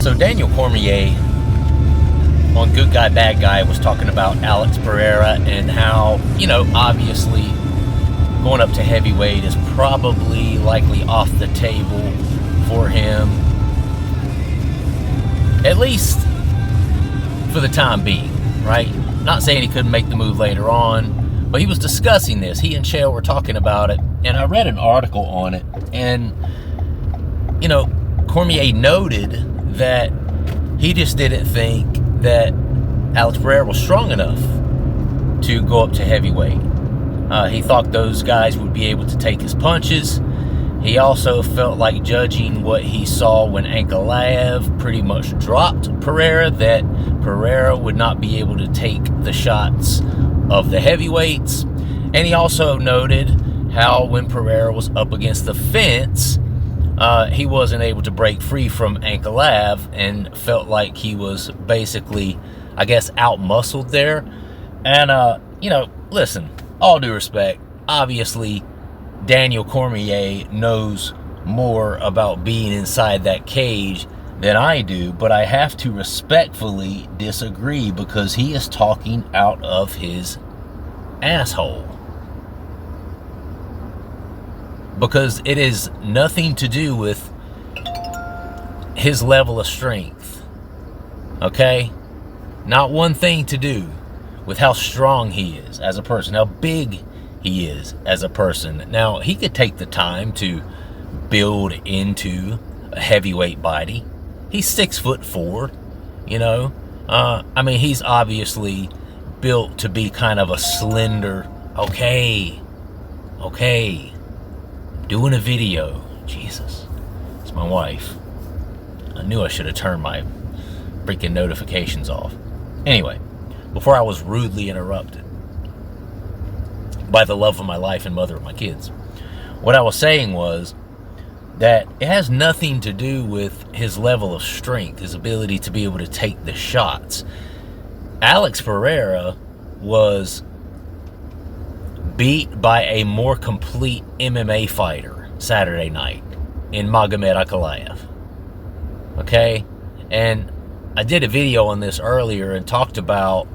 So Daniel Cormier on Good Guy, Bad Guy was talking about Alex Pereira and how, obviously going up to heavyweight is probably likely off the table for him, at least for the time being, right? Not saying he couldn't make the move later on, but he was discussing this. He and Chael were talking about it, and I read an article on it, and, Cormier noted that he just didn't think that Alex Pereira was strong enough to go up to heavyweight. He thought those guys would be able to take his punches. He also felt like, judging what he saw when Ankalaev pretty much dropped Pereira, that Pereira would not be able to take the shots of the heavyweights. And he also noted how when Pereira was up against the fence, he wasn't able to break free from Ankalaev and felt like he was basically, I guess, out-muscled there. And, listen, all due respect, obviously Daniel Cormier knows more about being inside that cage than I do, but I have to respectfully disagree because he is talking out of his asshole. Because it is nothing to do with his level of strength. Okay? Not one thing to do with how strong he is as a person, how big he is as a person. Now, he could take the time to build into a heavyweight body. He's 6'4", he's obviously built to be kind of a slender, okay, doing a video. Jesus, it's my wife. I knew I should have turned my freaking notifications off. Anyway, before I was rudely interrupted by the love of my life and mother of my kids, what I was saying was that it has nothing to do with his level of strength, his ability to be able to take the shots. Alex Pereira was beat by a more complete MMA fighter Saturday night in Magomed Ankalaev. Okay? And I did a video on this earlier and talked about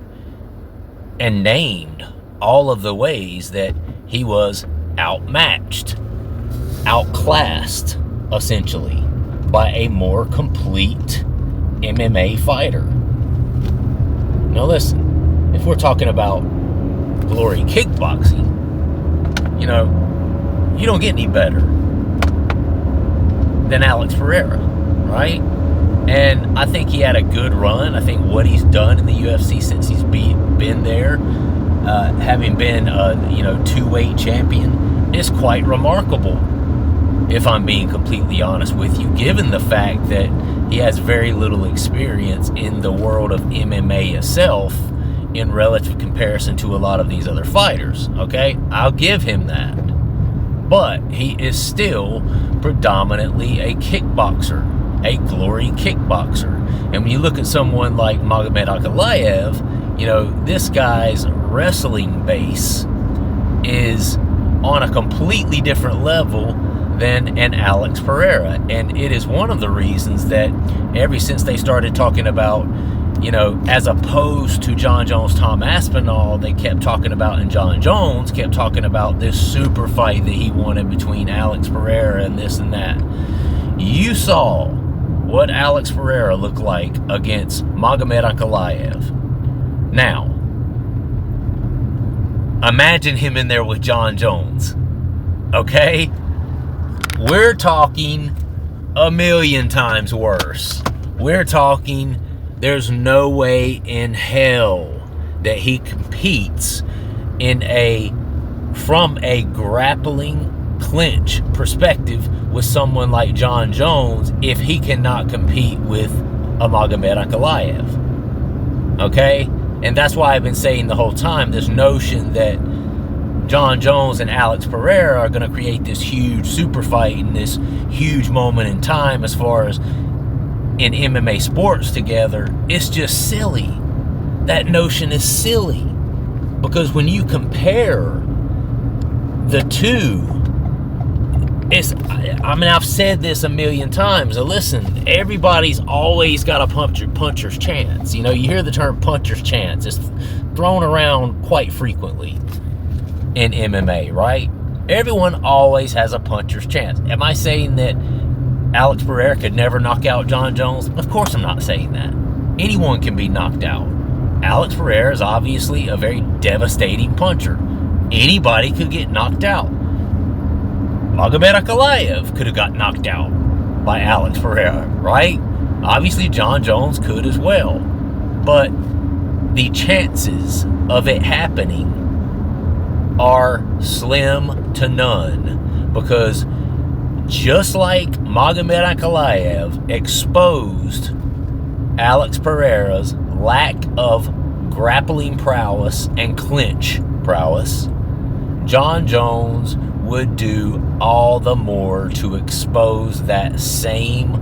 and named all of the ways that he was outmatched, outclassed, essentially, by a more complete MMA fighter. Now listen, if we're talking about glory kickboxing, you don't get any better than Alex Pereira, right? And I think he had a good run. I think what he's done in the UFC since he's been there, having been a two-weight champion, is quite remarkable, if I'm being completely honest with you, given the fact that he has very little experience in the world of MMA itself in relative comparison to a lot of these other fighters, okay? I'll give him that. But he is still predominantly a kickboxer, a glory kickboxer. And when you look at someone like Magomed Ankalaev, this guy's wrestling base is on a completely different level than an Alex Pereira. And it is one of the reasons that ever since they started talking about, as opposed to Jon Jones, Tom Aspinall, they kept talking about, and Jon Jones kept talking about this super fight that he wanted between Alex Pereira and this and that. You saw what Alex Pereira looked like against Magomed Ankalaev. Now, imagine him in there with Jon Jones, okay? We're talking a million times worse. We're talking there's no way in hell that he competes from a grappling clinch perspective with someone like Jon Jones if he cannot compete with a Magomed Ankalaev. Okay? And that's why I've been saying the whole time, this notion that Jon Jones and Alex Pereira are going to create this huge super fight in this huge moment in time as far as in MMA sports together, it's just silly. That notion is silly. Because when you compare the two, I've said this a million times. So listen, everybody's always got a puncher's chance. You hear the term puncher's chance. It's thrown around quite frequently in MMA, right? Everyone always has a puncher's chance. Am I saying that Alex Pereira could never knock out Jon Jones? Of course I'm not saying that. Anyone can be knocked out. Alex Pereira is obviously a very devastating puncher. Anybody could get knocked out. Magomed Ankalaev could have got knocked out by Alex Pereira, right? Obviously, Jon Jones could as well. But the chances of it happening are slim to none, because just like Magomed Ankalaev exposed Alex Pereira's lack of grappling prowess and clinch prowess, Jon Jones would do all the more to expose that same,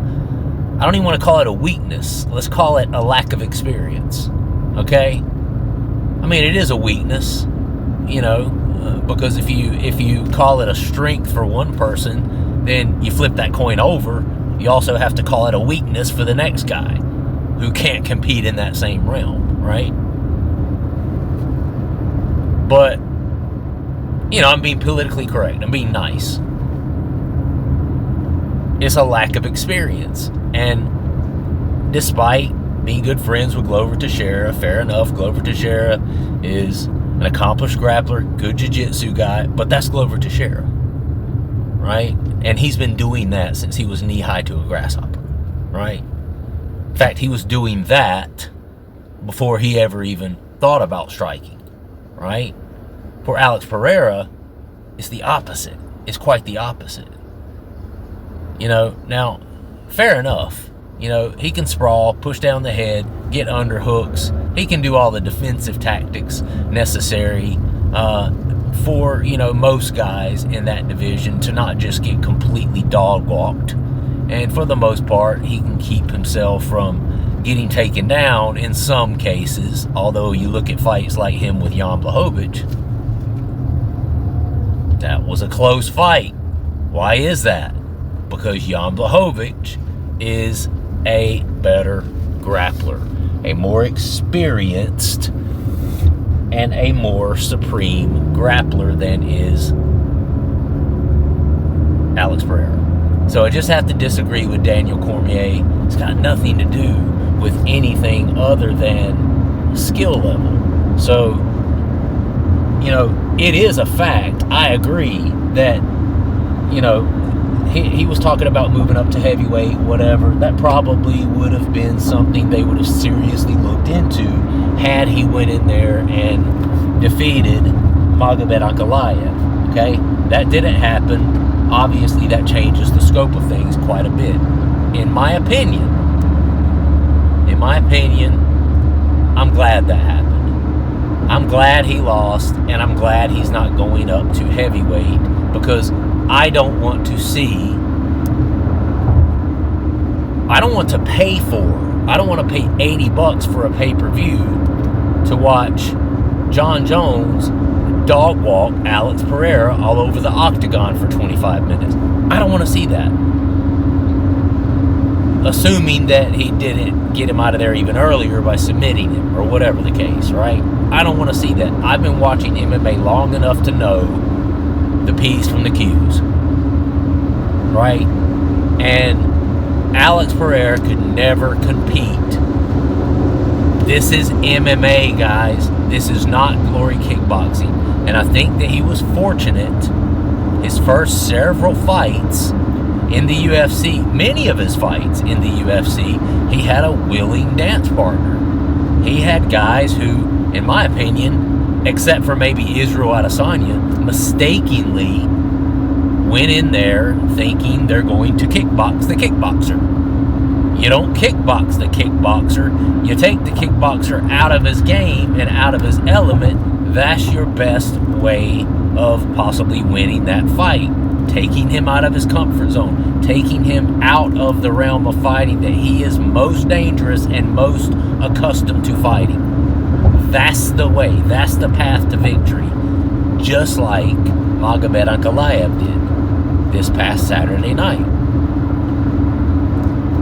I don't even want to call it a weakness, let's call it a lack of experience, okay? I mean, it is a weakness, because if you call it a strength for one person, then you flip that coin over, you also have to call it a weakness for the next guy who can't compete in that same realm, right? But, I'm being politically correct. I'm being nice. It's a lack of experience. And despite being good friends with Glover Teixeira, fair enough, Glover Teixeira is an accomplished grappler, good jiu-jitsu guy, but that's Glover Teixeira, right? And he's been doing that since he was knee-high to a grasshopper, right? In fact, he was doing that before he ever even thought about striking, right? For Alex Pereira, it's the opposite. It's quite the opposite. Now, fair enough. He can sprawl, push down the head, get underhooks. He can do all the defensive tactics necessary for, most guys in that division to not just get completely dog-walked. And for the most part, he can keep himself from getting taken down in some cases, although you look at fights like him with Jan Blachowicz, that was a close fight. Why is that? Because Jan Blachowicz is a better grappler, a more experienced and a more supreme grappler than is Alex Pereira. So I just have to disagree with Daniel Cormier. It's got nothing to do with anything other than skill level. So, it is a fact. I agree that, he was talking about moving up to heavyweight, whatever. That probably would have been something they would have seriously looked into had he went in there and defeated Magomed Ankalaev, okay? That didn't happen. Obviously, that changes the scope of things quite a bit. In my opinion, I'm glad that happened. I'm glad he lost, and I'm glad he's not going up to heavyweight, because I don't want to pay $80 for a pay-per-view to watch Jon Jones dog walk Alex Pereira all over the octagon for 25 minutes. I don't want to see that. Assuming that he didn't get him out of there even earlier by submitting him, or whatever the case, right? I don't want to see that. I've been watching MMA long enough to know the P's from the Q's, right? And Alex Pereira could never compete. This is MMA, guys. This is not glory kickboxing. And I think that he was fortunate. His first several fights in the UFC, many of his fights in the UFC, he had a willing dance partner. He had guys who, in my opinion, except for maybe Israel Adesanya, mistakenly went in there thinking they're going to kickbox the kickboxer. You don't kickbox the kickboxer. You take the kickboxer out of his game and out of his element. That's your best way of possibly winning that fight. Taking him out of his comfort zone. Taking him out of the realm of fighting that he is most dangerous and most accustomed to fighting. That's the way. That's the path to victory. Just like Magomed Ankalaev did. this past Saturday night.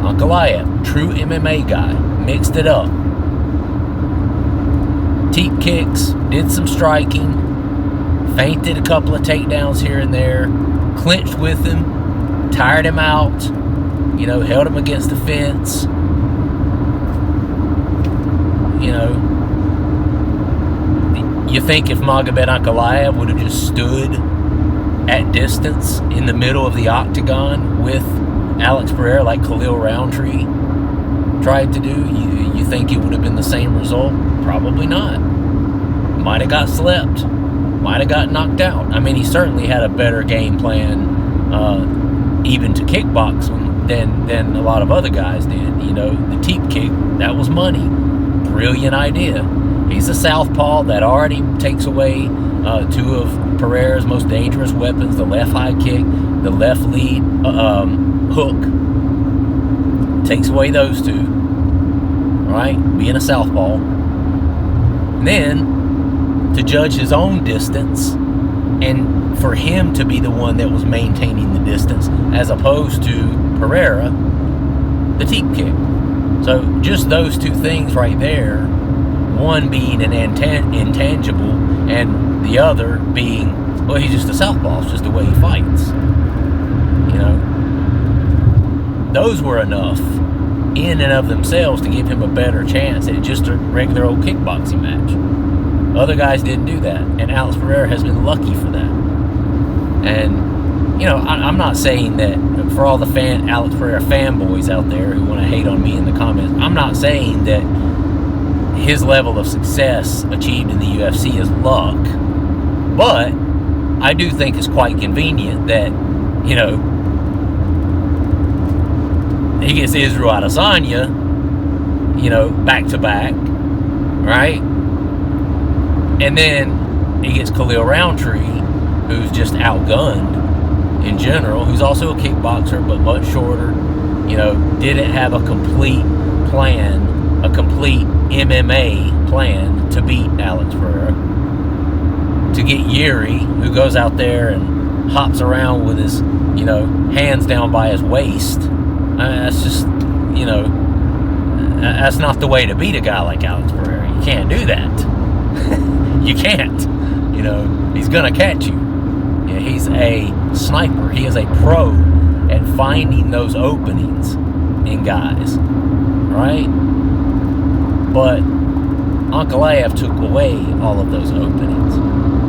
Ankalaev, true MMA guy, mixed it up. Teep kicks, did some striking, feinted a couple of takedowns here and there, clinched with him, tired him out, held him against the fence. You think if Magomed Ankalaev would have just stood at distance in the middle of the octagon with Alex Pereira like Khalil Roundtree tried to do, you think it would have been the same result? Probably not. Might have got slept. Might have got knocked out. I mean, he certainly had a better game plan even to kickboxing than a lot of other guys did. The teep kick, that was money. Brilliant idea. He's a southpaw that already takes away two of Pereira's most dangerous weapons, the left high kick, the left lead hook. Takes away those two, right? Being a southpaw. And then, to judge his own distance, and for him to be the one that was maintaining the distance, as opposed to Pereira, the teep kick. So, just those two things right there, one being an intangible, and the other being, well, he's just a southpaw. It's just the way he fights. Those were enough in and of themselves to give him a better chance at just a regular old kickboxing match. Other guys didn't do that, and Alex Pereira has been lucky for that. And, I'm not saying that for all the Alex Pereira fanboys out there who want to hate on me in the comments, I'm not saying that his level of success achieved in the UFC is luck. But I do think it's quite convenient that, he gets Israel Adesanya, back to back, right? And then he gets Khalil Roundtree, who's just outgunned in general, who's also a kickboxer, but much shorter, didn't have a complete plan, a complete MMA plan to beat Alex Pereira. To get Yuri, who goes out there and hops around with his, hands down by his waist. That's just, that's not the way to beat a guy like Alex Pereira. You can't do that. You can't. He's going to catch you. He's a sniper. He is a pro at finding those openings in guys. Right? But Ankalaev took away all of those openings.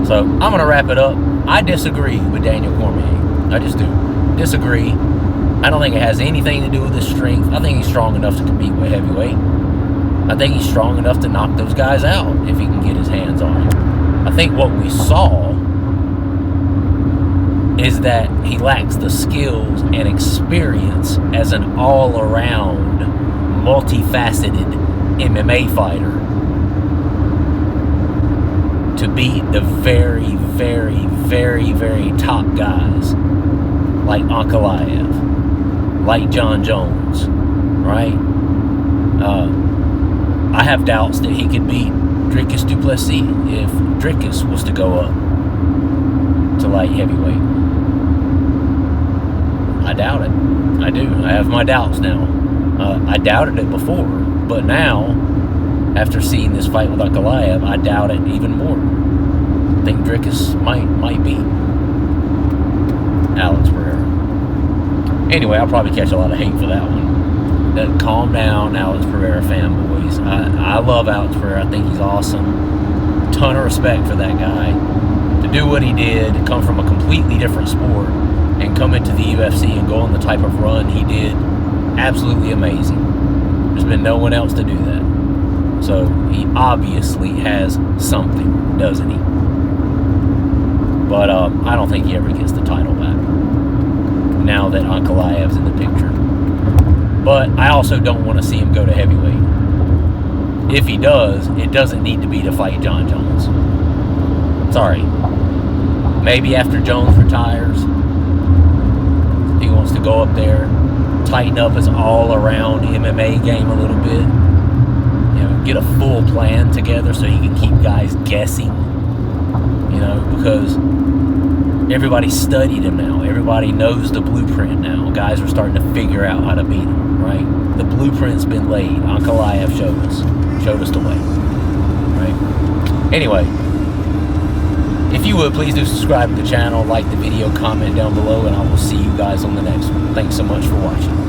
So I'm going to wrap it up. I disagree with Daniel Cormier. I just do. Disagree. I don't think it has anything to do with his strength. I think he's strong enough to compete with heavyweight. I think he's strong enough to knock those guys out if he can get his hands on them. I think what we saw is that he lacks the skills and experience as an all-around, multifaceted MMA fighter to beat the very, very, very, very top guys like Ankalaev, like Jon Jones, right? I have doubts that he could beat Dricus du Plessis if Dricus was to go up to light heavyweight. I doubt it. I do. I have my doubts now. I doubted it before, but now, after seeing this fight with Ankalaev, I doubt it even more. I think Dricus might beat Alex Pereira. Anyway, I'll probably catch a lot of hate for that one. Calm down, Alex Pereira fanboys. I love Alex Pereira. I think he's awesome. Ton of respect for that guy. To do what he did, come from a completely different sport, and come into the UFC and go on the type of run he did, absolutely amazing. There's been no one else to do that. So he obviously has something, doesn't he? But I don't think he ever gets the title back now that Ankalaev's in the picture. But I also don't want to see him go to heavyweight. If he does, it doesn't need to be to fight Jon Jones. Sorry. Maybe after Jones retires, he wants to go up there, tighten up his all-around MMA game a little bit. Get a full plan together so he can keep guys guessing. Because Everybody studied him now. Everybody knows the blueprint now. Guys are starting to figure out how to beat him, right? The blueprint's been laid. Ankalaev showed us the way, right? Anyway, if you would, please do subscribe to the channel, like the video, comment down below, and I will see you guys on the next one. Thanks so much for watching.